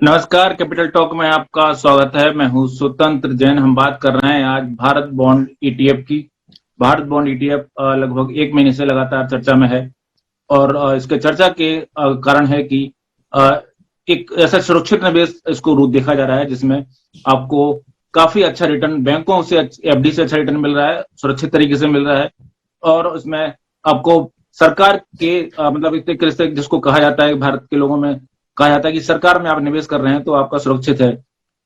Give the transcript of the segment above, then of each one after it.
नमस्कार, capital talk में आपका स्वागत है। मैं हूं स्वतंत्र जैन। हम बात कर रहे हैं आज भारत बॉन्ड ईटीएफ की। भारत बॉन्ड ईटीएफ लगभग 1 महीने से लगातार चर्चा में है और इसके चर्चा के कारण है कि अ, एक ऐसा सुरक्षित निवेश इसको रूप देखा जा रहा है जिसमें आपको काफी अच्छा रिटर्न बैंकों से एफडी से अच्छा रिटर्न मिल रहा है, सुरक्षित तरीके से मिल रहा है और उसमें आपको सरकार के मतलब एक तरीके से जिसको कहा जाता है भारत के लोगों में कहा जाता है कि सरकार में आप निवेश कर रहे हैं तो आपका सुरक्षित है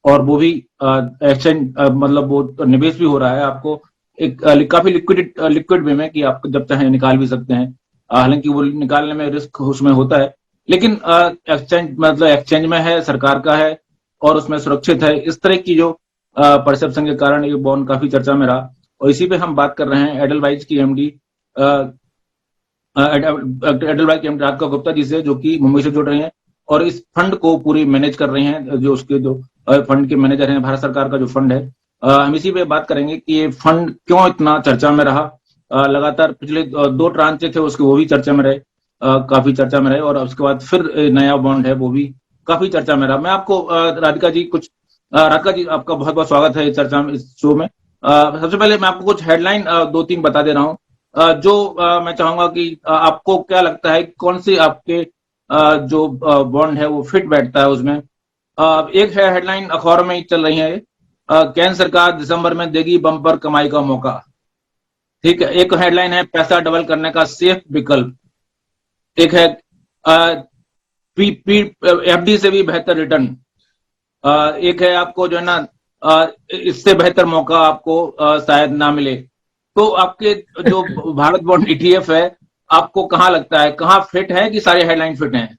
और वो भी एक्सचेंज मतलब वो निवेश भी हो रहा है आपको एक काफी लिक्विड वे में कि आप जब चाहे निकाल भी सकते हैं। हालांकि वो निकालने में रिस्क उसमें होता है लेकिन एक्सचेंज मतलब एक्सचेंज में है, सरकार का है और उसमें सुरक्षित है। इस तरह की जो परसेप्शन के कारण ये बॉन्ड काफी चर्चा में रहा और इसी पे हम बात कर रहे हैं एडलवाइज की एमडी एडलवाइज की एमडी राधिका गुप्ता जी से, जो कि मुंबई से जुड़ रहे हैं और इस फंड को पूरी मैनेज कर रही हैं। जो उसके जो फंड के मैनेजर हैं, भारत सरकार का जो फंड है, हम इसी पे बात करेंगे कि ये फंड क्यों इतना चर्चा में रहा। लगातार पिछले 2 ट्रांचे थे उसके, वो भी चर्चा में रहे, काफी चर्चा में रहे और उसके बाद फिर नया बॉन्ड है वो भी काफी चर्चा में रहा। मैं आपको राधिका जी आपका बहुत बहुत स्वागत है इस चर्चा में, इस शो में। सबसे पहले मैं आपको कुछ हेडलाइन 2-3 बता दे रहा हूँ जो मैं चाहूंगा कि आपको क्या लगता है कौन से आपके जो बॉन्ड है वो फिट बैठता है उसमें। एक है हेडलाइन अखबारों में चल रही है, केंद्र सरकार दिसंबर में देगी बम्पर कमाई का मौका। ठीक है। एक हेडलाइन है पैसा डबल करने का सेफ विकल्प। एक है एफडी से भी बेहतर रिटर्न। एक है आपको जो है ना इससे बेहतर मौका आपको शायद ना मिले। तो आपके जो भारत बॉन्ड ईटीएफ है आपको कहाँ लगता है, कहाँ फिट है कि सारी हेडलाइन फिट हैं?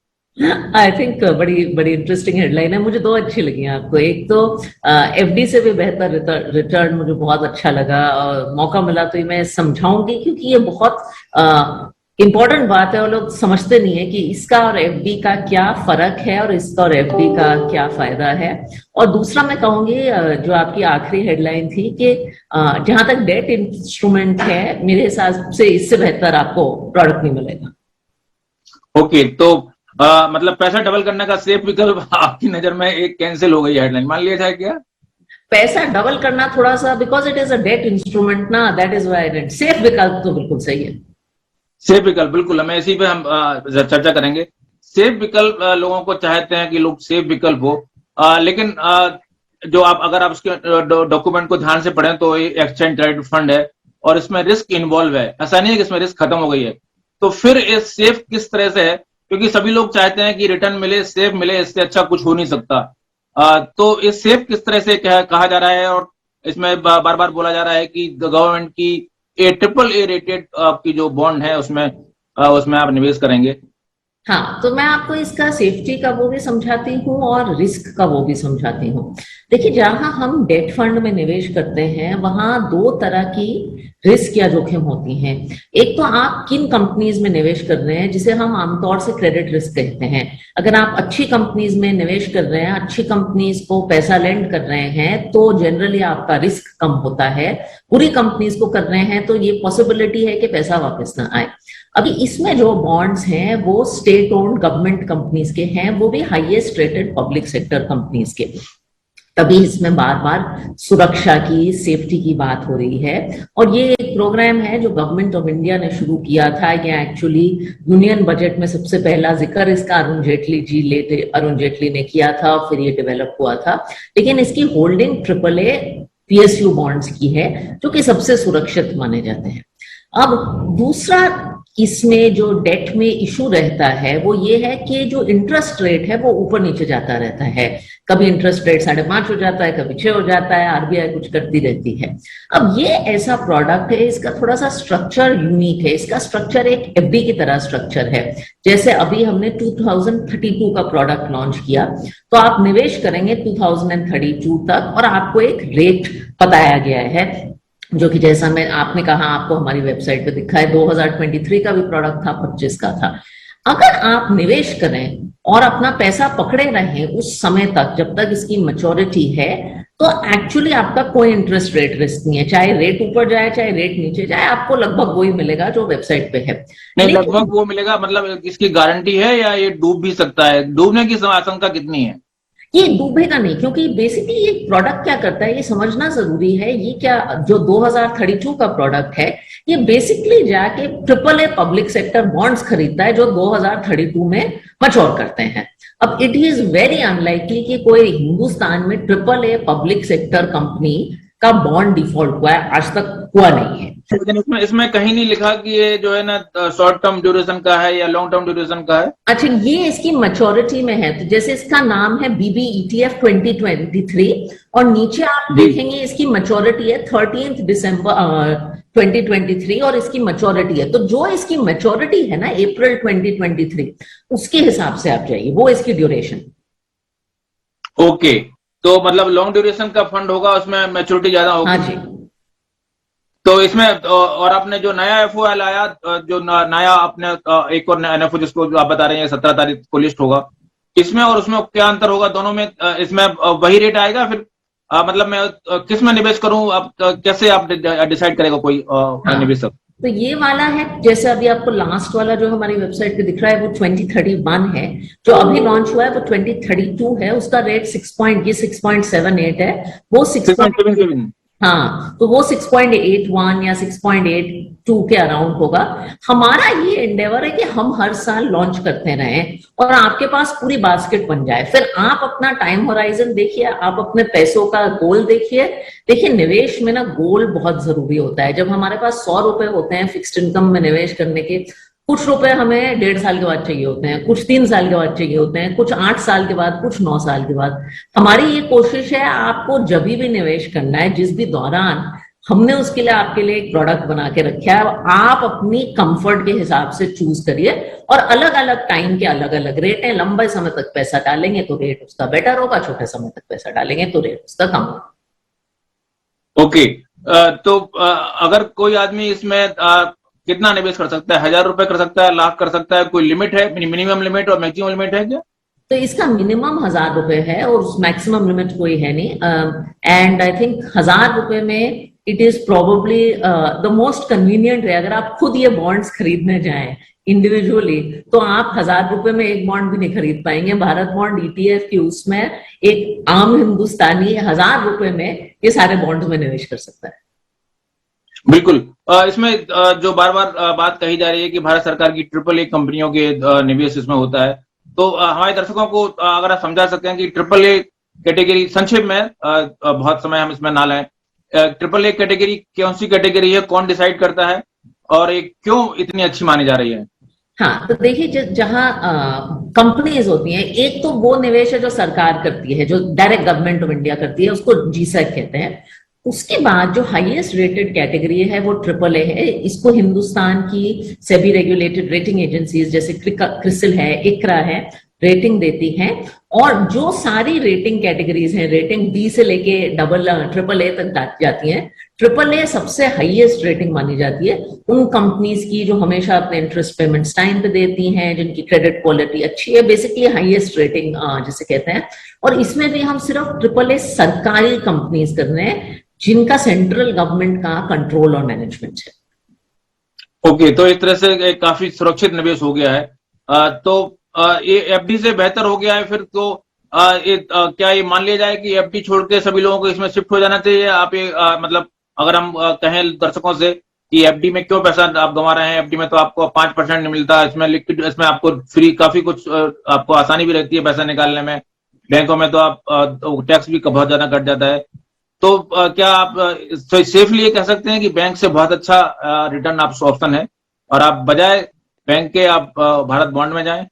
आई थिंक बड़ी बड़ी इंटरेस्टिंग हेडलाइन है। मुझे 2 अच्छी लगी आपको। एक तो एफडी से भी बेहतर रिटर्न मुझे बहुत अच्छा लगा और मौका मिला तो मैं समझाऊंगी क्योंकि ये बहुत इंपॉर्टेंट बात है और लोग समझते नहीं है कि इसका और एफडी का क्या फर्क है और इसका और एफडी का क्या फायदा है। और दूसरा मैं कहूंगी जो आपकी आखिरी हेडलाइन थी कि जहां तक डेट इंस्ट्रूमेंट है मेरे हिसाब से इससे बेहतर आपको प्रोडक्ट नहीं मिलेगा। ओके, तो मतलब पैसा डबल करने का सेफ विकल्प आपकी नजर में एक कैंसिल हो गई हेडलाइन, मान लिया जाए क्या? पैसा डबल करना थोड़ा सा, because it is a debt instrument ना, that is why it. Safe विकल्प तो बिल्कुल सही है। सेफ विकल्प बिल्कुल, हमें इसी पे हम चर्चा करेंगे। सेफ विकल्प लोगों को चाहते हैं कि लोग सेफ विकल्प हो, लेकिन जो आप अगर आप उसके डॉक्यूमेंट को ध्यान से पढ़ें तो ये एक्सचेंज ट्रेडेड फंड है और इसमें रिस्क इन्वॉल्व है। ऐसा नहीं है कि इसमें रिस्क खत्म हो गई है। तो फिर ये सेफ किस तरह से है, क्योंकि सभी लोग चाहते हैं कि रिटर्न मिले, सेफ मिले, इससे अच्छा कुछ हो नहीं सकता। तो ये सेफ किस तरह से कहा जा रहा है और इसमें बार बार बोला जा रहा है कि गवर्नमेंट की ए रेटेड आपकी जो बॉन्ड है उसमें आप निवेश करेंगे। हाँ, तो मैं आपको इसका सेफ्टी का वो भी समझाती हूँ और रिस्क का वो भी समझाती हूँ। देखिए, जहां हम डेट फंड में निवेश करते हैं वहां 2 तरह की रिस्क या जोखिम होती हैं। एक तो आप किन कंपनीज में निवेश कर रहे हैं, जिसे हम आमतौर से क्रेडिट रिस्क कहते हैं। अगर आप अच्छी कंपनीज में निवेश कर रहे हैं, अच्छी कंपनीज को पैसा लेंड कर रहे हैं, तो जनरली आपका रिस्क कम होता है। बुरी कंपनीज को कर रहे हैं तो ये पॉसिबिलिटी है कि पैसा वापस ना आए। अभी इसमें जो बॉन्ड्स हैं वो स्टेट ओन्ड गवर्नमेंट कंपनीज के हैं, वो भी highest rated public sector companies के। तभी इसमें बार बार सुरक्षा की, सेफ्टी की बात हो रही है। और ये एक प्रोग्राम है जो गवर्नमेंट ऑफ इंडिया ने शुरू किया था। ये एक्चुअली यूनियन बजट में सबसे पहला जिक्र इसका अरुण जेटली ने किया था, फिर ये डेवलप हुआ था। लेकिन इसकी होल्डिंग AAA PSU बॉन्ड्स की है, जो कि सबसे सुरक्षित माने जाते हैं। अब दूसरा इसमें जो डेट में इशू रहता है वो ये है कि जो इंटरेस्ट रेट है वो ऊपर नीचे जाता रहता है। कभी इंटरेस्ट रेट 5.5 हो जाता है, कभी 6 हो जाता है, आरबीआई कुछ करती रहती है। अब ये ऐसा प्रोडक्ट है, इसका थोड़ा सा स्ट्रक्चर यूनिक है। इसका स्ट्रक्चर एक एफडी की तरह स्ट्रक्चर है। जैसे अभी हमने 2032 का प्रोडक्ट लॉन्च किया, तो आप निवेश करेंगे 2032 तक और आपको एक रेट बताया गया है, जो कि जैसा मैं आपने कहा आपको हमारी वेबसाइट पे दिखा है। 2023 का भी प्रोडक्ट था, 25 का था। अगर आप निवेश करें और अपना पैसा पकड़े रहें उस समय तक जब तक इसकी मैच्योरिटी है, तो एक्चुअली आपका कोई इंटरेस्ट रेट रिस्क नहीं है। चाहे रेट ऊपर जाए चाहे रेट नीचे जाए, आपको लगभग वही मिलेगा जो वेबसाइट पे है। नहीं, लगभग वो मिलेगा मतलब इसकी गारंटी है या ये डूब भी सकता है? डूबने की आशंका कितनी है? ये डूबेगा नहीं, क्योंकि बेसिकली ये प्रोडक्ट क्या करता है ये समझना जरूरी है। ये क्या जो 2032 का प्रोडक्ट है, ये बेसिकली जाके triple a public sector bonds खरीदता है जो 2032 में मैच्योर करते हैं। अब इट इज वेरी अनलाइकली कि कोई हिंदुस्तान में triple a public sector company का बॉन्ड डिफॉल्ट हुआ है, आज तक हुआ नहीं है। लेकिन इसमें कहीं नहीं लिखा कि ये जो है ना शॉर्ट टर्म ड्यूरेशन का है या लॉन्ग टर्म ड्यूरेशन का है। अच्छा, ये इसकी मैच्योरिटी में है, तो जैसे इसका नाम है BBETF 2023 और नीचे आप देखेंगे इसकी मैच्योरिटी है 13 दिसंबर 2023 और इसकी मैच्योरिटी है, तो जो इसकी मैच्योरिटी है ना अप्रैल 2023 उसके हिसाब से आप जाइए, वो इसकी ड्यूरेशन। ओके, तो मतलब लॉन्ग ड्यूरेशन का फंड होगा, उसमें मैच्योरिटी ज्यादा होगी। हाँ जी। तो इसमें और आपने जो नया एफओ लाया, जो नया आपने एक और नया एफओ जिसको आप बता रहे हैं 17 तारीख को लिस्ट होगा, इसमें और उसमें क्या अंतर होगा दोनों में? इसमें वही रेट आएगा फिर? मतलब मैं किस में निवेश करूं? आप कैसे आप डिसाइड करेगा कोई निवेशक? तो ये वाला है, जैसे अभी आपको लास्ट वाला जो हमारी वेबसाइट पे दिख रहा है वो 2031 है, जो अभी लॉन्च हुआ है वो 2032 है, उसका रेट 6.78 है, वो 6.7, हाँ, तो वो 6.81 या 6.82 के अराउंड होगा। हमारा ये एंडेवर है कि हम हर साल लॉन्च करते रहें और आपके पास पूरी बास्केट बन जाए। फिर आप अपना टाइम होराइजन देखिए, आप अपने पैसों का गोल देखिए। देखिए, निवेश में ना गोल बहुत जरूरी होता है। जब हमारे पास 100 रुपए होते हैं फिक्स्ड इनकम में निवेश करने के, कुछ रुपए हमें 1.5 साल के बाद चाहिए होते हैं, कुछ 3 साल के बाद चाहिए होते हैं, कुछ 8 साल के बाद, कुछ 9 साल के बाद। हमारी ये कोशिश है आपको जब भी निवेश करना है, जिस भी दौरान, हमने उसके लिए आपके लिए एक प्रोडक्ट बना के रखा है, आप अपनी कंफर्ट के हिसाब से चूज करिए और अलग अलग टाइम के अलग अलग रेट हैं। लंबे समय तक पैसा डालेंगे तो रेट उसका बेटर होगा, छोटे समय तक पैसा डालेंगे तो रेट उसका कम होगा। ओके, तो अगर कोई आदमी इसमें कितना निवेश कर सकता है? 1000 रुपए कर सकता है, लाख कर सकता है? कोई लिमिट है, मिनिमम लिमिट और मैक्सिमम लिमिट है क्या? तो इसका मिनिमम 1000 रुपए है और मैक्सिमम लिमिट कोई है नहीं। एंड आई थिंक 1000 रुपए में it is probably the most convenient है। अगर आप खुद ये बॉन्ड्स खरीदने जाएं इंडिविजुअली तो आप 1000 रुपए में एक बॉन्ड भी नहीं खरीद पाएंगे। भारत बॉन्ड ETF की उसमें एक आम हिंदुस्तानी 1000 रुपए में ये सारे बॉन्ड्स में निवेश कर सकता है। बिल्कुल। इसमें जो बार बार बात कही जा रही है कि भारत सरकार की AAA कंपनियों के निवेश इसमें होता है, तो हमारे दर्शकों को अगर आप समझा सकते हैं कि AAA कैटेगरी, संक्षेप में, बहुत समय हम इसमें ना लाएं, AAA कैटेगरी कौन सी कैटेगरी है, कौन डिसाइड करता है और ये क्यों इतनी अच्छी मानी जा रही है? हाँ, तो देखिए, जहां कंपनीज होती हैं, एक तो वो निवेश है जो सरकार करती है, जो डायरेक्ट गवर्नमेंट ऑफ इंडिया करती है, उसको GSEC कहते हैं। उसके बाद जो हाईएस्ट रेटेड कैटेगरी है वो AAA है। इसको हिंदुस्तान की सेबी रेगुलेटेड रेटिंग एजेंसीज जैसे क्रिसिल है, इक्रा है, रेटिंग देती हैं। और जो सारी रेटिंग कैटेगरीज हैं, रेटिंग D से लेके AAA तक जाती हैं। AAA सबसे हाईएस्ट रेटिंग मानी जाती है उन कंपनीज की जो हमेशा अपने इंटरेस्ट पेमेंट्स टाइम पे देती हैं, जिनकी क्रेडिट क्वालिटी अच्छी है, बेसिकली हाईएस्ट रेटिंग जिसे कहते हैं। और इसमें भी हम सिर्फ AAA सरकारी कंपनीज कर रहे हैं जिनका सेंट्रल गवर्नमेंट का कंट्रोल और मैनेजमेंट है। ओके, तो इस तरह से काफी सुरक्षित निवेश हो गया है। तो ये FD से बेहतर हो गया है फिर तो क्या ये मान लिया जाए कि FD छोड़ के सभी लोगों को इसमें शिफ्ट हो जाना चाहिए? आप ये मतलब अगर हम कहें दर्शकों से कि FD में क्यों पैसा आप गंवा रहे हैं, FD में तो आपको 5% नहीं मिलता, इसमें लिक्विड, इसमें आपको फ्री काफी कुछ आपको आसानी भी रहती है पैसा निकालने में, बैंकों में तो आप टैक्स भी बहुत ज्यादा कट जाता है। तो क्या आप सेफली ये कह सकते हैं कि बैंक से बहुत अच्छा रिटर्न ऑप्शन है और आप बजाय बैंक के आप भारत बॉन्ड में जाएं?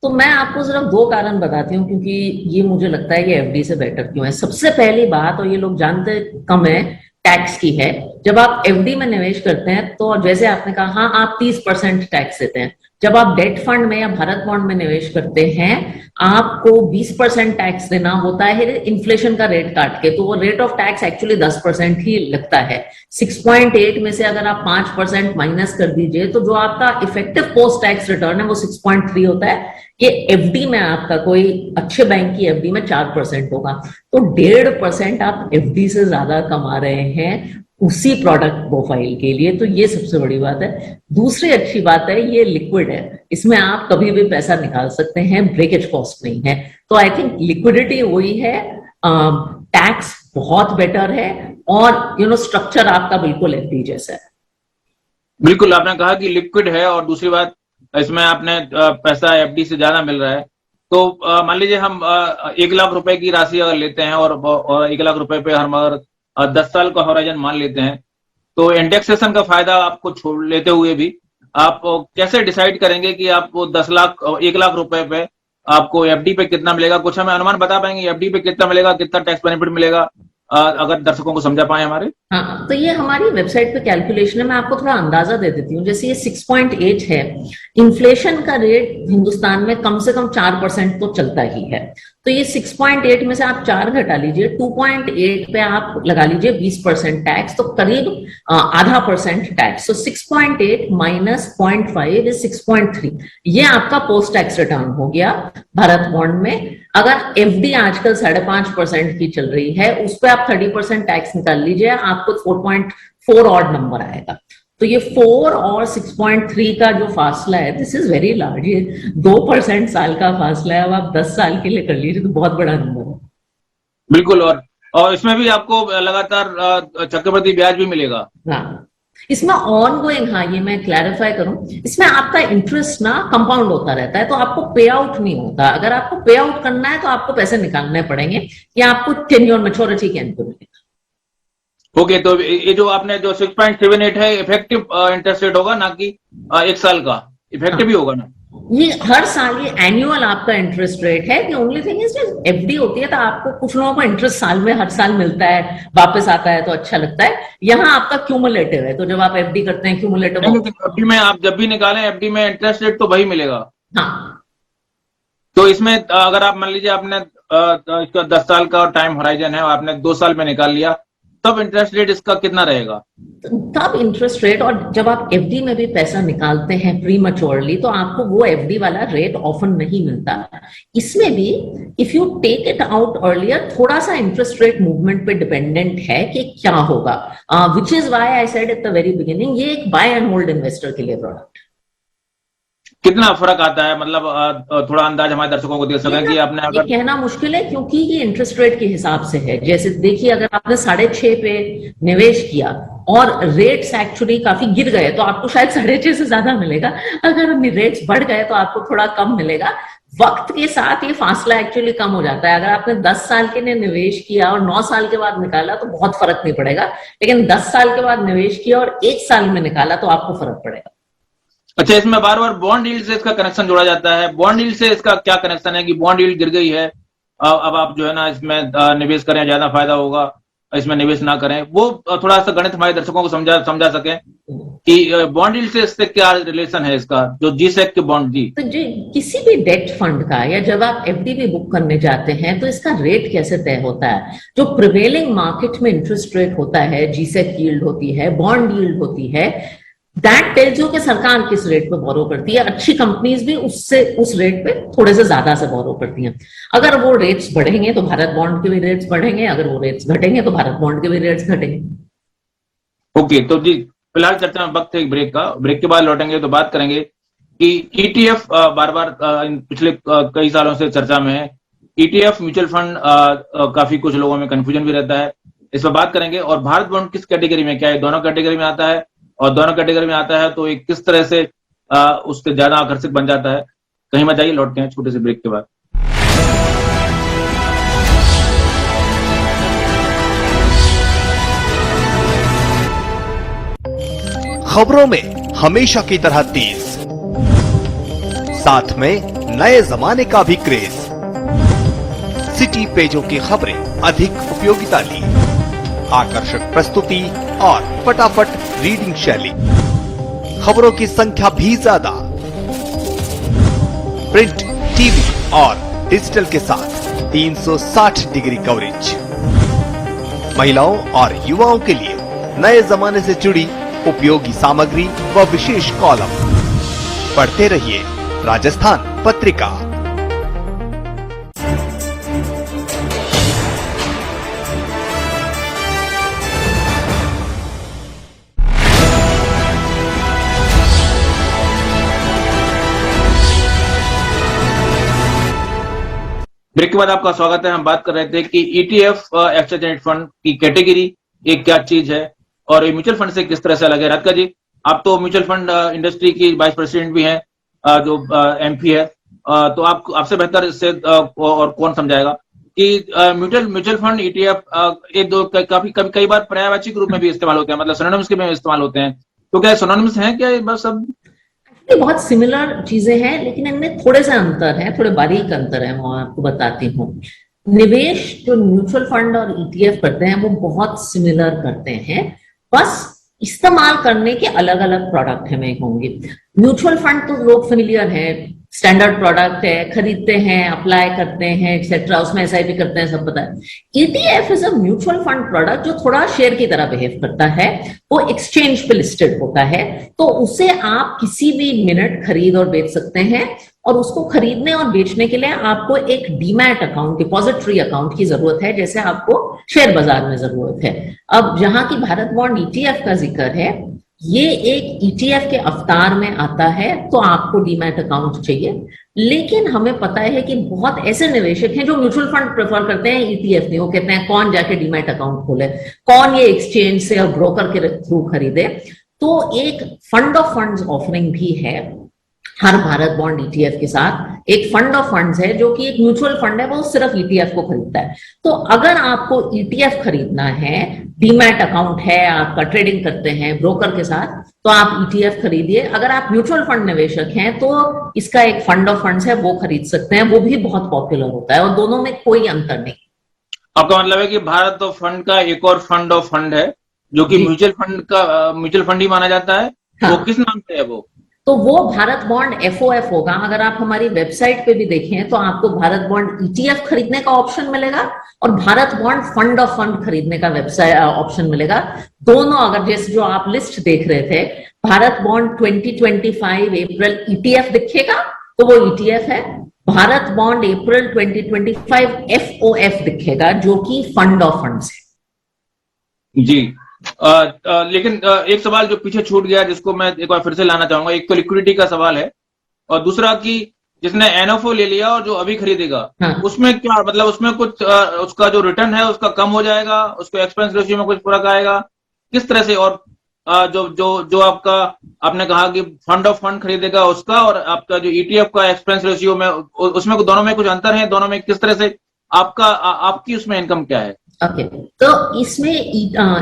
तो मैं आपको सिर्फ 2 कारण बताती हूँ क्योंकि ये मुझे लगता है कि FD से बेटर क्यों है। सबसे पहली बात, और ये लोग जानते कम है, टैक्स की है। जब आप FD में निवेश करते हैं तो जैसे आपने कहा, हाँ, आप 30% टैक्स देते हैं। जब आप डेट फंड में या भारत बॉन्ड में निवेश करते हैं आपको 20% टैक्स देना होता है इन्फ्लेशन का रेट काट के, तो वो रेट ऑफ टैक्स एक्चुअली 10% ही लगता है। 6.8 में से अगर आप 5% माइनस कर दीजिए तो जो आपका इफेक्टिव पोस्ट टैक्स रिटर्न है वो 6.3 होता है। ये FD में आपका कोई अच्छे बैंक की FD में 4% होगा, तो 1.5% आप FD से ज्यादा कमा रहे हैं उसी प्रोडक्ट प्रोफाइल के लिए, तो ये सबसे बड़ी बात है। दूसरी अच्छी बात है, ये लिक्विड है, इसमें आप कभी भी पैसा निकाल सकते हैं, ब्रेकेज कॉस्ट नहीं है। तो आई थिंक लिक्विडिटी वही है, टैक्स बहुत बेटर है, और स्ट्रक्चर आपका बिल्कुल एफडी जैसा है। बिल्कुल, आपने कहा कि लिक्विड है, और दूसरी बात इसमें आपने पैसा एफडी से ज्यादा मिल रहा है। तो मान लीजिए हम 1 लाख रुपए की राशि अगर लेते हैं और 1 लाख रुपए पे हम अगर 10 साल का होराइजन मान लेते हैं, तो इंडेक्सेशन का फायदा आपको छोड़ लेते हुए भी आप कैसे डिसाइड करेंगे कि आपको 1 लाख रुपए पे आपको एफडी पे कितना मिलेगा? कुछ हमें अनुमान बता पाएंगे एफडी पे कितना मिलेगा, कितना टैक्स बेनिफिट मिलेगा, अगर दर्शकों को समझा पाए हमारे? हाँ, तो ये हमारी वेबसाइट पे कैलकुलेशन है, मैं आपको थोड़ा अंदाजा दे देती हूँ। जैसे ये 6.8 है, इन्फ्लेशन का रेट हिंदुस्तान में कम से कम 4% तो चलता ही है। तो ये 6.8 में से आप 4 घटा लीजिए, 2.8 पे आप लगा लीजिए 20% टैक्स, तो करीब आधा % टैक्स। तो 6.8 माइनस 0.5 इज 6.3, ये आपका पोस्ट टैक्स रिटर्न हो गया भारत बॉन्ड में। अगर एफडी आजकल 5.5% की चल रही है, उस पर आप 30% टैक्स निकाल लीजिए, आपको 4.4 ऑड नंबर आएगा। तो ये 4 और 6.3 का जो फासला है, दिस इज वेरी लार्ज, ये 2% साल का फासला है। अब आप 10 साल के लिए कर लीजिए तो बहुत बड़ा नंबर है। बिल्कुल, और इसमें भी आपको लगातार चक्रवृद्धि ब्याज भी मिलेगा। हाँ, इसमें ऑन गोइंग, हाँ ये मैं क्लैरिफाई करूं, इसमें आपका इंटरेस्ट ना कंपाउंड होता रहता है, तो आपको पे आउट नहीं होता। अगर आपको पे आउट करना है तो आपको पैसे निकालने पड़ेंगे, या आपको टेन्योर मैच्योरिटी के एंड पे मिलेगा। ओके, तो ये जो आपने जो 6.78 है, इफेक्टिव इंटरेस्ट रेट होगा, ना कि 1 साल का इफेक्टिव ही होगा ना? ये हर साल ये एनुअल आपका इंटरेस्ट रेट है। कि ओनली थिंग इज एफडी होती है तो आपको कुछ लोगों को इंटरेस्ट साल में हर साल मिलता है, वापस आता है तो अच्छा लगता है। यहाँ आपका क्यूमुलेटिव है, तो जब आप एफडी करते हैं क्यूमुलेटिव, एफडी में आप जब भी निकालें एफडी में इंटरेस्ट रेट तो वही मिलेगा। हाँ, तो इसमें अगर आप मान लीजिए आपने इसका 10 साल का टाइम होराइजन है, आपने 2 साल में निकाल लिया, तब इंटरेस्ट रेट इसका कितना रहेगा? तब इंटरेस्ट रेट, और जब आप एफडी में भी पैसा निकालते हैं प्री मैच्योरली, तो आपको वो एफडी वाला रेट ऑफन नहीं मिलता। इसमें भी if you take it out earlier, थोड़ा सा इंटरेस्ट रेट मूवमेंट पे डिपेंडेंट है कि क्या होगा, which is why I said at the very beginning, ये एक बाय एंड होल्ड इन्वेस्टर के लिए प्रोडक्ट। कितना फर्क आता है, मतलब थोड़ा अंदाज हमारे दर्शकों को दे सकें कि आपने अगर? ये कहना मुश्किल है, क्योंकि ये इंटरेस्ट रेट के हिसाब से है। जैसे देखिए, अगर आपने 6.5 पे निवेश किया और रेट्स एक्चुअली काफी गिर गए, तो आपको शायद 6.5 से ज्यादा मिलेगा। अगर रेट्स बढ़ गए तो आपको थोड़ा कम मिलेगा। वक्त के साथ ये फासला एक्चुअली कम हो जाता है। अगर आपने 10 साल के लिए निवेश किया और 9 साल के बाद निकाला तो बहुत फर्क नहीं पड़ेगा, लेकिन 10 साल के बाद निवेश किया और 1 साल में निकाला तो आपको फर्क पड़ेगा। अच्छा, इसमें बार बार बॉन्ड यील्ड से इसका कनेक्शन जोड़ा जाता है। बॉन्ड यील्ड से इसका क्या कनेक्शन है कि बॉन्ड यील्ड गिर गई है, अब आप जो है ना इसमें निवेश करें, ज्यादा फायदा होगा, इसमें निवेश ना करें? वो थोड़ा सा गणित हमारे दर्शकों को समझा सकें कि बॉन्ड यील्ड से इससे क्या रिलेशन है इसका, जो जीसेक के बॉन्ड जी। तो जो किसी भी डेट फंड का, या जब आप एफडी भी बुक करने जाते हैं, तो इसका रेट कैसे तय होता है? जो प्रिवेलिंग मार्केट में इंटरेस्ट रेट होता है, जीसेक यील्ड होती है, बॉन्ड यील्ड होती है, दैट टेल्स यू कि सरकार किस रेट पे बोरो करती है। अच्छी कंपनीज भी उस रेट पे थोड़े से ज्यादा से बोरो करती हैं। अगर वो रेट्स बढ़ेंगे तो भारत बॉन्ड के भी रेट्स बढ़ेंगे, अगर वो रेट्स घटेंगे तो भारत बॉन्ड के भी रेट्स घटेंगे। ओके, तो जी फिलहाल चर्चा में वक्त है एक ब्रेक का। ब्रेक के बाद लौटेंगे तो बात करेंगे कि ईटीएफ बार बार पिछले कई सालों से चर्चा में है। ईटीएफ म्यूचुअल फंड काफी कुछ लोगों में कंफ्यूजन भी रहता है, इस पर बात करेंगे। और भारत बॉन्ड किस कैटेगरी में, क्या है दोनों कैटेगरी में आता है, और दोनों कैटेगरी में आता है तो एक किस तरह से उससे ज्यादा आकर्षक बन जाता है? कहीं मत जाइए, लौटते हैं छोटे से ब्रेक के बाद। खबरों में हमेशा की तरह तेज, साथ में नए जमाने का भी क्रेज। सिटी पेजों की खबरें अधिक उपयोगिता ली, आकर्षक प्रस्तुति और फटाफट रीडिंग शैली, खबरों की संख्या भी ज्यादा, प्रिंट, टीवी और डिजिटल के साथ 360 डिग्री कवरेज। महिलाओं और युवाओं के लिए नए जमाने से जुड़ी उपयोगी सामग्री व विशेष कॉलम। पढ़ते रहिए राजस्थान पत्रिका। ब्रेक के बाद आपका स्वागत है। हम बात कर रहे थे कि ETF एक्सचेंज ट्रेडेड फंड की कैटेगरी ये क्या चीज है और ये म्यूचुअल फंड से किस तरह से अलग है। राधिका जी, आप तो म्यूचुअल फंड इंडस्ट्री की वाइस प्रेसिडेंट भी हैं, जो MP है, तो आपसे बेहतर इससे और कौन समझाएगा कि म्यूचुअल फंड ETF ये दो काफी कई बार पर्यायवाची रूप में भी इस्तेमाल होते हैं, मतलब सिनोनिम्स के में इस्तेमाल होते हैं, तो क्या सिनोनिम्स हैं क्या ये बस सब? ये बहुत सिमिलर चीजें हैं, लेकिन इनमें थोड़े से अंतर है, थोड़े बारीक अंतर है, मैं आपको बताती हूँ। निवेश जो म्यूचुअल फंड और ETF करते हैं वो बहुत सिमिलर करते हैं, बस इस्तेमाल करने के अलग अलग प्रोडक्ट है, मैं कहूंगी। म्यूचुअल फंड तो लोग फेमिलियर है, स्टैंडर्ड प्रोडक्ट है, खरीदते हैं, अप्लाई करते हैं, एक्सेट्रा, उसमें SIP करते हैं, सब पता है। ETF is a mutual fund product जो थोड़ा शेयर की तरह बिहेव करता है, वो एक्सचेंज पे लिस्टेड होता है, तो उसे आप किसी भी मिनट खरीद और बेच सकते हैं, और उसको खरीदने और बेचने के लिए आपको एक डीमैट अकाउंट, डिपॉजिटरी अकाउंट की जरूरत है, जैसे आपको शेयर बाजार में जरूरत है। अब जहां की भारत बॉन्ड ETF का जिक्र है, ये एक ETF के अवतार में आता है, तो आपको डीमैट अकाउंट चाहिए। लेकिन हमें पता है कि बहुत ऐसे निवेशक हैं जो म्यूचुअल फंड प्रेफर करते हैं, ETF नहीं। वो कहते हैं कौन जाके डीमैट अकाउंट खोले, कौन ये एक्सचेंज से और ब्रोकर के थ्रू खरीदे। तो एक फंड ऑफ फंड्स ऑफरिंग भी है हर भारत बॉन्ड ETF के साथ। एक फंड ऑफ फंड्स है जो कि एक म्यूचुअल फंड है, वो सिर्फ ETF को खरीदता है। तो अगर आपको ETF खरीदना है, डीमैट अकाउंट है, आपका ट्रेडिंग करते हैं ब्रोकर के साथ, तो आप ETF खरीदिए। अगर आप म्यूचुअल फंड निवेशक हैं तो इसका एक फंड ऑफ फंड्स है, वो खरीद सकते हैं, वो भी बहुत पॉपुलर होता है, और दोनों में कोई अंतर नहीं। आपका मतलब है कि भारत ऑफ फंड का एक और फंड ऑफ फंड है जो कि म्यूचुअल फंड ही माना जाता है। हाँ। वो किस नाम से है वो? तो वो भारत बॉन्ड FOF होगा। अगर आप हमारी वेबसाइट पे भी देखें तो आपको भारत बॉन्ड ETF खरीदने का ऑप्शन मिलेगा और Bharat bond fund of fund खरीदने का वेबसाइट ऑप्शन मिलेगा। दोनों, अगर जैसे जो आप लिस्ट देख रहे थे, भारत बॉन्ड 2025 अप्रैल ETF दिखेगा तो वो ETF है। भारत बॉन्ड अप्रैल 2025 FOF दिखेगा जो कि फंड ऑफ फंड्स है। जी। लेकिन एक सवाल जो पीछे छूट गया, जिसको मैं एक बार फिर से लाना चाहूंगा। एक तो लिक्विडिटी का सवाल है, और दूसरा कि जिसने NFO ले लिया और जो अभी खरीदेगा, हाँ। उसमें क्या मतलब, उसमें कुछ उसका जो रिटर्न है उसका कम हो जाएगा, उसको एक्सपेंस रेशियो में कुछ फर्क आएगा, किस तरह से? और जो जो जो आपका आपने कहा कि फंड ऑफ फंड खरीदेगा उसका, और आपका जो ETF का एक्सपेंस रेशियो में, उसमें दोनों में कुछ अंतर है? दोनों में किस तरह से आपकी उसमें इनकम क्या है? ओके, तो इसमें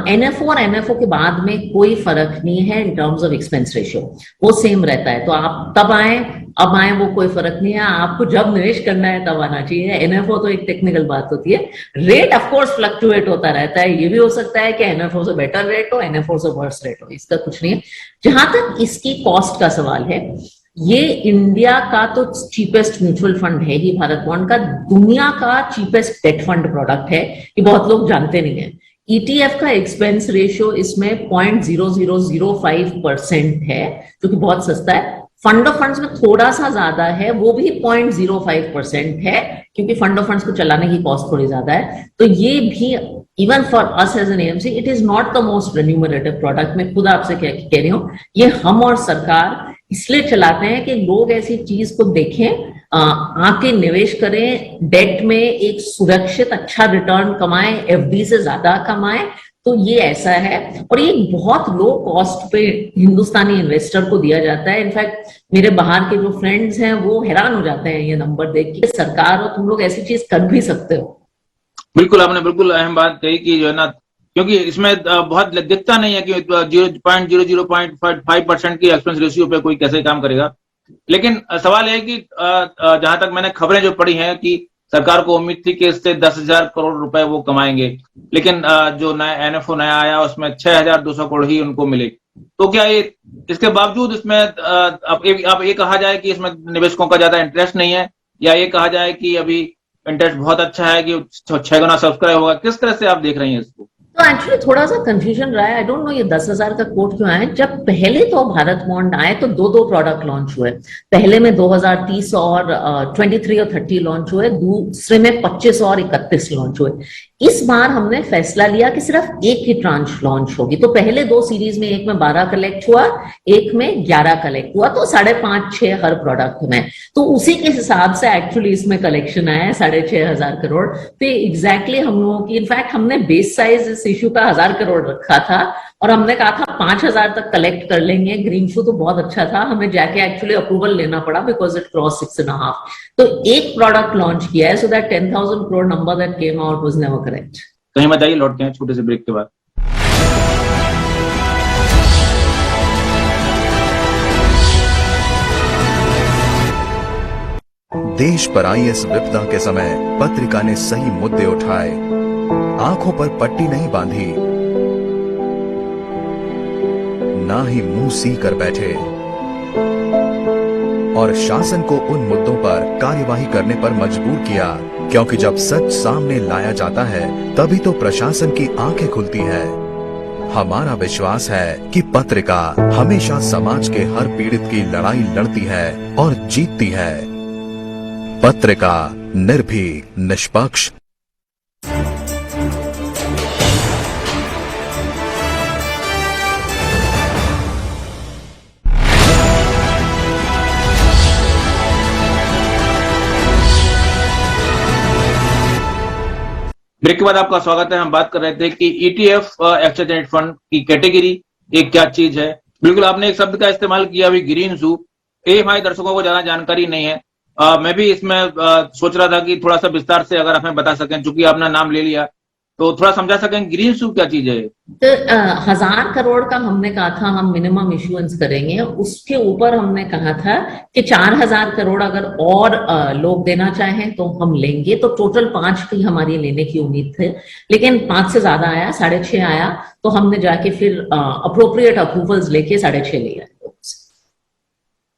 NFO और NFO के बाद में कोई फर्क नहीं है in terms of expense ratio, वो सेम रहता है। तो आप तब आए अब आए, वो कोई फर्क नहीं है। आपको जब निवेश करना है तब आना चाहिए। NFO तो एक टेक्निकल बात होती है। रेट ऑफ कोर्स फ्लक्चुएट होता रहता है, ये भी हो सकता है कि NFO से बेटर रेट हो, NFO से वर्स रेट हो, इसका कुछ नहीं है। जहां तक इसकी कॉस्ट का सवाल है, ये इंडिया का तो चीपेस्ट म्यूचुअल फंड है ही भारत बॉन्ड का, दुनिया का चीपेस्ट डेट फंड प्रोडक्ट है, ये बहुत लोग जानते नहीं है। ETF का एक्सपेंस रेशियो इसमें 0.0005% है, जो कि बहुत सस्ता है। फंड ऑफ फंड्स में थोड़ा सा ज्यादा है, वो भी 0.05% है, क्योंकि फंड ऑफ फंड्स को चलाने की कॉस्ट थोड़ी ज्यादा है। तो ये भी even for us as an AMC it is not the most remunerative product. मैं खुद आपसे कह रही हूँ, ये हम और सरकार इसलिए चलाते हैं कि लोग ऐसी चीज को देखें, आके निवेश करें, डेट में एक सुरक्षित अच्छा रिटर्न कमाएं, FD से ज्यादा कमाएं। तो ये ऐसा है, और ये बहुत लो कॉस्ट पे हिंदुस्तानी इन्वेस्टर को दिया जाता है। इनफैक्ट मेरे बाहर के जो फ्रेंड्स हैं वो हैरान हो जाते हैं ये नंबर देख के, सरकार और तुम लोग ऐसी चीज कर भी सकते हो। बिल्कुल, आपने बिल्कुल अहम बात कही कि जो है ना, क्योंकि इसमें बहुत दिखता नहीं है कि 0.005% की एक्सपेंस रेशियो पे कोई कैसे काम करेगा। लेकिन सवाल है कि जहां तक मैंने खबरें जो पढ़ी हैं कि सरकार को उम्मीद थी कि इससे 10,000 करोड़ रुपए वो कमाएंगे, लेकिन जो नया NFO नया आया उसमें 6,200 करोड़ ही उनको मिले। तो क्या ये इसके बावजूद इसमें अब ये कहा जाए कि इसमें निवेशकों का ज्यादा इंटरेस्ट नहीं है, या ये कहा जाए कि अभी इंटरेस्ट बहुत अच्छा है कि 6 गुना सब्सक्राइब होगा? किस तरह से आप देख रही हैं इसको? तो एक्चुअली थोड़ा सा कंफ्यूजन रहा है। आई डोंट नो ये 10,000 का कोट क्यों आया। जब पहले तो भारत बॉन्ड आए तो दो प्रोडक्ट लॉन्च हुए। पहले में 2030 और 23 और 30 लॉन्च हुए, दूसरे में 25 और 31 लॉन्च हुए। इस बार हमने फैसला लिया कि सिर्फ एक ही ट्रांच लॉन्च होगी। तो पहले 2 सीरीज में, एक में 12 कलेक्ट हुआ, एक में 11 कलेक्ट हुआ, तो 5.5-6 हर प्रोडक्ट में। तो उसी के हिसाब से एक्चुअली इसमें कलेक्शन आया है 6,500 करोड़। तो एग्जैक्टली हम लोगों की, इनफैक्ट हमने बेस साइज इस इश्यू का 1,000 करोड़ रखा था और हमने कहा था 5,000 तक कलेक्ट कर लेंगे। ग्रीन शू तो बहुत अच्छा था, हमें जाके एक्चुअली अप्रूवल लेना पड़ा बिकॉज इट क्रॉस 6.5। तो एक प्रोडक्ट लॉन्च किया है, so that 10,000 crore number that came out was never correct. कहीं बताइए, लौटते हैं छोटे से ब्रेक के बाद। देश पर आई इस विपदा के समय पत्रिका ने सही मुद्दे उठाए, आंखों पर पट्टी नहीं बांधी, ना ही मुंह सी कर बैठे और शासन को उन मुद्दों पर कार्यवाही करने पर मजबूर किया, क्योंकि जब सच सामने लाया जाता है तभी तो प्रशासन की आंखें खुलती है। हमारा विश्वास है कि पत्रिका हमेशा समाज के हर पीड़ित की लड़ाई लड़ती है और जीतती है। पत्रिका, निर्भीक, निष्पक्ष। ब्रेक के बाद आपका स्वागत है। हम बात कर रहे थे कि ETF एक्सचेंज ट्रेडेड फंड की कैटेगरी एक क्या चीज है। बिल्कुल आपने एक शब्द का इस्तेमाल किया अभी, ग्रीन शू। ये हमारे दर्शकों को ज्यादा जानकारी नहीं है। मैं भी इसमें सोच रहा था कि थोड़ा सा विस्तार से अगर हमें बता सकें, चूंकि आपने नाम ले लिया तो थोड़ा समझा सकें ग्रीन शू क्या चीज है। तो 1,000 करोड़ का हमने कहा था हम मिनिमम इश्यूएंस करेंगे। उसके ऊपर हमने कहा था कि 4,000 करोड़ अगर और लोग देना चाहें तो हम लेंगे। तो टोटल 5 की हमारी लेने की उम्मीद थी, लेकिन 5 से ज्यादा आया, 6.5 आया। तो हमने जाके फिर अप्रोप्रिएट अप्रूवल्स लेके 6.5 ले आए।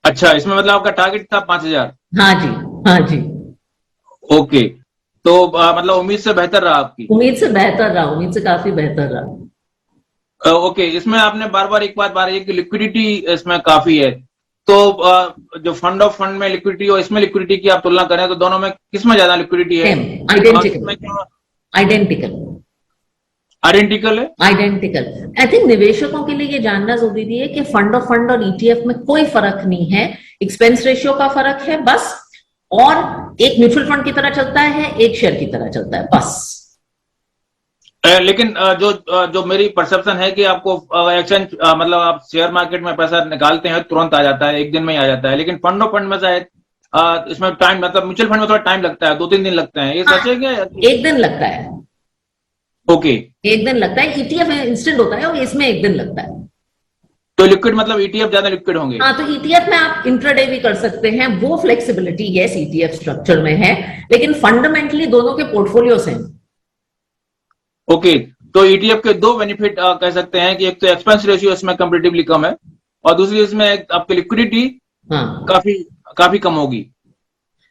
अच्छा, इसमें मतलब आपका टारगेट था 5,000? हाँ जी, हाँ जी। ओके, तो मतलब उम्मीद से बेहतर रहा आपकी? उम्मीद से बेहतर रहा, उम्मीद से काफी बेहतर रहा। ओके, इसमें आपने बार बार एक बात बार है कि लिक्विडिटी इसमें काफी है। तो जो फंड ऑफ फंड में लिक्विडिटी और इसमें लिक्विडिटी की आप तुलना करें तो दोनों में किसमें ज्यादा लिक्विडिटी है? आइडेंटिकल है। आइडेंटिकल। आई थिंक निवेशकों के लिए ये जानना जरूरी है कि फंड ऑफ फंड और ETF में कोई फर्क नहीं है। एक्सपेंस रेशियो का फर्क है बस, और एक म्यूचुअल फंड की तरह चलता है, एक शेयर की तरह चलता है बस। लेकिन जो मेरी परसेप्शन है कि आपको एक्सचेंज मतलब आप शेयर मार्केट में पैसा निकालते हैं तुरंत आ जाता है, एक दिन में ही आ जाता है, लेकिन फंड ऑफ फंड में शायद इसमें टाइम, मतलब म्यूचुअल फंड में थोड़ा टाइम लगता है, 2-3 दिन लगते हैं। ये सच है क्या? 1 दिन लगता है। ओके, 1 दिन लगता है। ETF इंस्टेंट होता है और इसमें 1 दिन लगता है। तो लिक्विड मतलब ETF ज्यादा लिक्विड होंगे? हाँ, तो ETF में आप इंट्राडे भी कर सकते हैं, वो फ्लेक्सिबिलिटी यस ETF स्ट्रक्चर में है, लेकिन फंडामेंटली दोनों के पोर्टफोलियो सेम। ओके, तो ETF के 2 बेनिफिट कह सकते हैं कि एक तो एक्सपेंस रेशियो इसमें कंपैरेटिवली कम है और दूसरी इसमें आपकी लिक्विडिटी काफी कम होगी।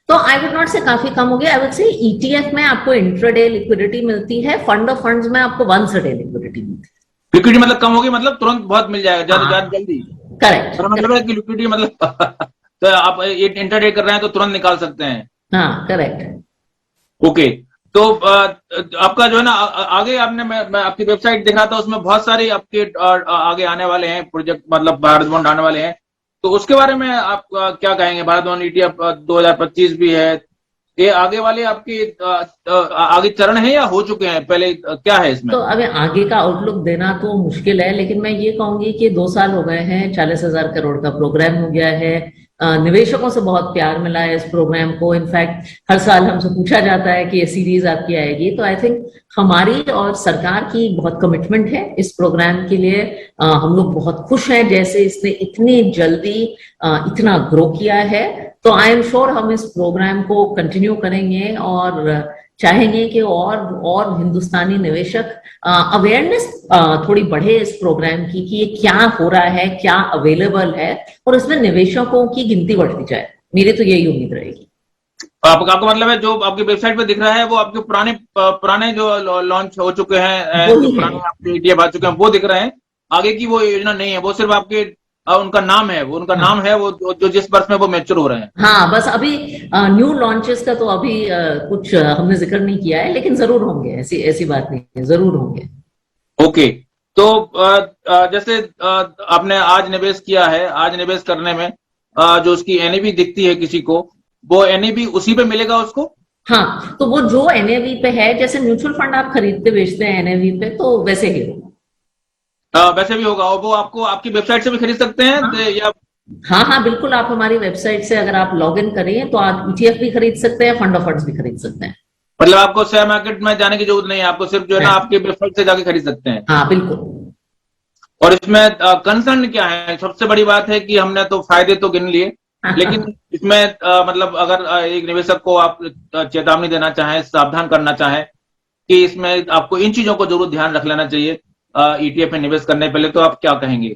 तो आई वुड नॉट से काफी कम होगी, आई वुड से ETF में आपको इंट्राडे लिक्विडिटी मिलती है, फंड ऑफ फंड्स में आपको वंस अ डे लिक्विडिटी मिलती है। लिक्विडिटी मतलब कम होगी, मतलब तुरंत बहुत मिल जाएगा, ज्यादा जल्दी। करेक्ट। मतलब है कि लिक्विडिटी मतलब तो आप इंट्राडे कर रहे हैं तो तुरंत निकाल सकते हैं। हाँ, करेक्ट। ओके, तो आपका जो है ना आगे आपने मैं आपकी वेबसाइट देख रहा था, उसमें बहुत सारे आपके आगे आने वाले हैं प्रोजेक्ट, मतलब भारत बॉन्ड आने वाले हैं, तो उसके बारे में आप क्या कहेंगे? भारत बॉन्ड ETF 2025 भी है, ये आगे वाले आपके आगे चरण है या हो चुके हैं पहले, क्या है इसमें? तो अभी आगे का आउटलुक देना तो मुश्किल है, लेकिन मैं ये कहूंगी कि 2 साल हो गए हैं, 40,000 करोड़ का प्रोग्राम हो गया है। निवेशकों से बहुत प्यार मिला है इस प्रोग्राम को। इनफैक्ट हर साल हमसे पूछा जाता है कि ये सीरीज आपकी आएगी। तो आई थिंक हमारी और सरकार की बहुत कमिटमेंट है इस प्रोग्राम के लिए। हम लोग बहुत खुश हैं जैसे इसने इतनी जल्दी इतना ग्रो किया है। तो आई एम श्योर हम इस प्रोग्राम को कंटिन्यू करेंगे और चाहेंगे कि और हिंदुस्तानी निवेशक अवेयरनेस थोड़ी बढ़े इस प्रोग्राम की कि ये क्या हो रहा है, क्या अवेलेबल है, और इसमें निवेशकों की गिनती बढ़ती जाए। मेरी तो यही उम्मीद रहेगी। आपका मतलब है जो आपकी वेबसाइट पे दिख रहा है वो आपके पुराने जो लॉन्च हो चुके हैं, जो पुराने आपके ETF आ चुके हैं वो दिख रहे हैं, आगे की वो योजना नहीं है, वो सिर्फ आपके उनका नाम है, वो उनका नाम है, वो जो जिस वर्ष में वो मैच्योर हो रहे हैं। हाँ, बस अभी न्यू लॉन्चेस का तो अभी कुछ हमने जिक्र नहीं किया है, लेकिन जरूर होंगे, ऐसी बात नहीं है, जरूर होंगे। ओके, तो जैसे आपने आज निवेश किया है, आज निवेश करने में जो उसकी एनएवी दिखती है किसी को, वो एनएवी उसी पे मिलेगा उसको? हाँ, तो वो जो एनएवी पे है, जैसे म्यूचुअल फंड आप खरीदते बेचते हैं एनएवी पे, तो वैसे ही होगा। वैसे भी होगा, और वो आपको आपकी वेबसाइट से भी खरीद सकते हैं? हाँ। या हाँ, बिल्कुल, आप हमारी वेबसाइट से अगर आप लॉग इन करें तो आप ETF भी खरीद सकते हैं, फंड ऑफ फंड्स भी खरीद सकते हैं। मतलब आपको शेयर मार्केट में जाने की जरूरत नहीं है, आपको सिर्फ जो है ना आपकी वेबसाइट से जाके खरीद सकते हैं। हाँ, बिल्कुल। और इसमें कंसर्न क्या है? सबसे बड़ी बात है कि हमने तो फायदे तो गिन लिए, लेकिन इसमें मतलब अगर एक निवेशक को आप चेतावनी देना चाहें, सावधान करना चाहें कि इसमें आपको इन चीजों को जरूर ध्यान रख लेना चाहिए ETF में निवेश करने पहले, तो आप क्या कहेंगे?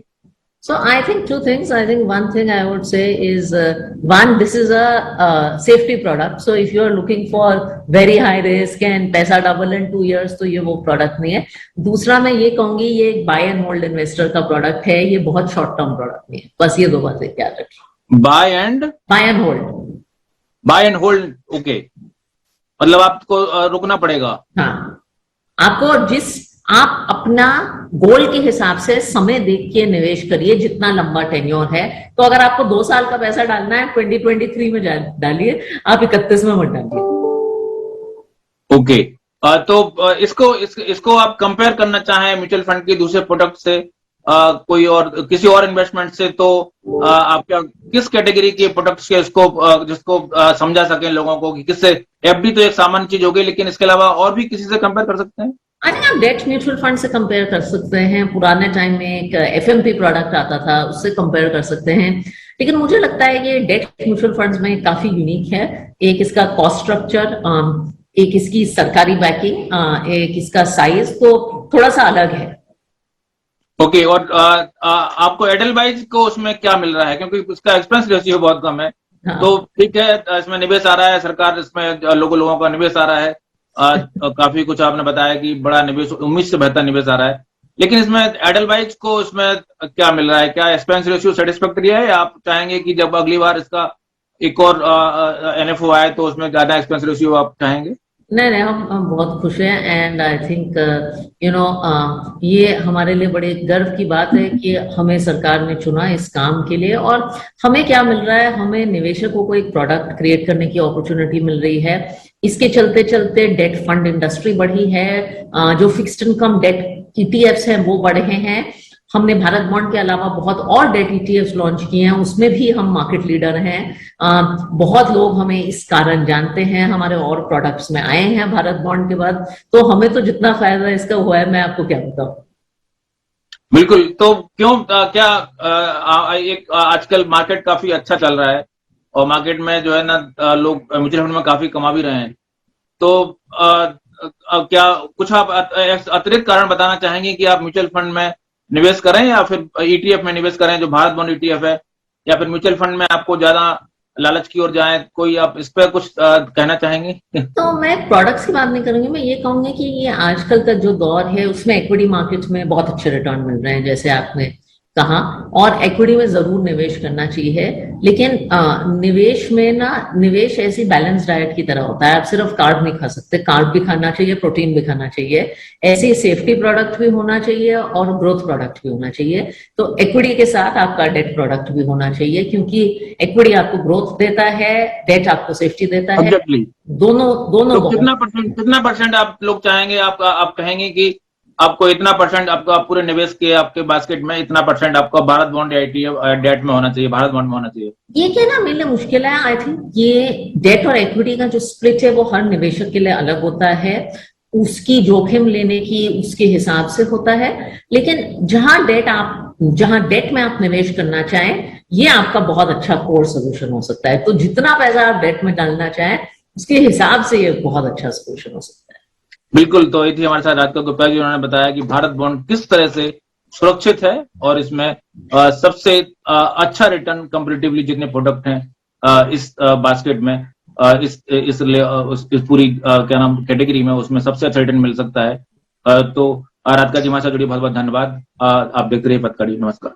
So I think two things. I think one thing I would say is one, this is a safety product. So if you are looking for very high risk and पैसा डबल in 2 years, तो ये वो product नहीं है। दूसरा मैं ये कहूंगी, ये एक बाय एंड होल्ड इन्वेस्टर का प्रोडक्ट है, ये बहुत शॉर्ट टर्म प्रोडक्ट नहीं है। बस ये 2 बातें याद रखिए। बाय एंड होल्ड, ओके, मतलब आपको रुकना पड़ेगा। हाँ, आपको आप अपना गोल के हिसाब से समय देख के निवेश करिए, जितना लंबा टेन्योर है। तो अगर आपको 2 साल का पैसा डालना है, 2023 में डालिए, आप 31 में मत डालिए। ओके, तो इसको आप कंपेयर करना चाहें म्यूचुअल फंड की दूसरे प्रोडक्ट से, कोई और किसी और इन्वेस्टमेंट से, तो आप क्या किस कैटेगरी के प्रोडक्ट्स के जिसको समझा सकें लोगों को कि किससे? एफडी तो एक सामान्य चीज होगी, लेकिन इसके अलावा और भी किसी से कंपेयर कर सकते हैं? अरे, आप डेट म्यूचुअल फंड से कंपेयर कर सकते हैं। पुराने टाइम में एक FMP प्रोडक्ट आता था, उससे कंपेयर कर सकते हैं। लेकिन मुझे लगता है कि डेट म्यूचुअल फंड्स में काफी यूनिक है। एक इसका कॉस्ट स्ट्रक्चर, एक इसकी सरकारी बैकिंग, एक इसका साइज, तो थोड़ा सा अलग है। ओके, और आपको एडलवाइज को उसमें क्या मिल रहा है? क्योंकि उसका एक्सपेंस रेशियो बहुत कम है। हाँ। तो ठीक है, इसमें निवेश आ रहा है, सरकार इसमें लोगों का निवेश आ रहा है, काफी कुछ आपने बताया कि बड़ा निवेश, उम्मीद से बेहतर निवेश आ रहा है, लेकिन इसमें एडलवाइज को इसमें क्या मिल रहा है? क्या एक्सपेंस रेशियो सेटिस्फैक्टरी है, या आप चाहेंगे कि जब अगली बार इसका एक और NFO आए तो उसमें ज्यादा एक्सपेंस रेशियो आप चाहेंगे? नहीं, हम बहुत खुश हैं। एंड आई थिंक ये हमारे लिए बड़े गर्व की बात है कि हमें सरकार ने चुना इस काम के लिए। और हमें क्या मिल रहा है, हमें निवेशकों को एक प्रोडक्ट क्रिएट करने की अपॉर्चुनिटी मिल रही है। इसके चलते चलते डेट फंड इंडस्ट्री बढ़ी है, जो फिक्स्ड इनकम डेट ETFs हैं वो बढ़े हैं। हमने भारत बॉन्ड के अलावा बहुत और डेट ETFs लॉन्च किए हैं, उसमें भी हम मार्केट लीडर हैं। बहुत लोग हमें इस कारण जानते हैं, हमारे और प्रोडक्ट्स में आए हैं भारत बॉन्ड के बाद। तो हमें तो जितना फायदा इसका हुआ है, मैं आपको क्या बताऊं। बिल्कुल, तो क्यों क्या एक आजकल मार्केट काफी अच्छा चल रहा है, और मार्केट में जो है ना लोग म्यूचुअल फंड में काफी कमा भी रहे हैं, तो क्या कुछ आप अतिरिक्त कारण बताना चाहेंगे कि आप म्यूचुअल फंड में निवेश करें या फिर ETF में निवेश करें जो भारत बॉन्ड ETF है, या फिर म्यूचुअल फंड में आपको ज्यादा लालच की ओर जाएं? कोई आप इस पर कुछ कहना चाहेंगे? तो मैं प्रोडक्ट्स की बात नहीं करूंगी, मैं ये कहूंगी कि ये आजकल का जो दौर है उसमें इक्विटी मार्केट्स में बहुत अच्छे रिटर्न मिल रहे हैं, जैसे आपने कहा, और इक्विटी में जरूर निवेश करना चाहिए। लेकिन निवेश ऐसी बैलेंस डाइट की तरह होता है। आप सिर्फ कार्ब नहीं खा सकते, कार्ब भी खाना चाहिए, प्रोटीन भी खाना चाहिए। ऐसे सेफ्टी प्रोडक्ट भी होना चाहिए और ग्रोथ प्रोडक्ट भी होना चाहिए। तो इक्विटी के साथ आपका डेट प्रोडक्ट भी होना चाहिए, क्योंकि इक्विटी आपको ग्रोथ देता है, डेट आपको सेफ्टी देता है। दोनों तो कितना परसेंट आप लोग चाहेंगे, आप कहेंगे कि आपको इतना परसेंट आपका पूरे निवेश के आपके बास्केट में इतना परसेंट आपका भारत बॉन्ड या ETF डेट में होना चाहिए, भारत बॉन्ड में होना चाहिए? ये क्या ना, मेरे लिए मुश्किल है। आई थिंक ये डेट और इक्विटी का जो स्प्लिट है वो हर निवेशक के लिए अलग होता है, उसकी जोखिम लेने की उसके हिसाब से होता है। लेकिन जहां डेट में आप निवेश करना चाहें, ये आपका बहुत अच्छा कोर सोल्यूशन हो सकता है। तो जितना पैसा आप डेट में डालना चाहें, उसके हिसाब से ये बहुत अच्छा सोल्यूशन हो सकता है। बिल्कुल, तो ये थी हमारे साथ राधिका गुप्ता जी, उन्होंने बताया कि भारत बॉन्ड किस तरह से सुरक्षित है और इसमें सबसे अच्छा रिटर्न कंपैरेटिवली जितने प्रोडक्ट हैं इस बास्केट में, इस पूरी क्या नाम कैटेगरी में, उसमें सबसे अच्छा रिटर्न मिल सकता है। तो राधिका जी हमारे साथ जुड़ी, बहुत बहुत धन्यवाद। आप देखते रहिए पथकड़ी। नमस्कार।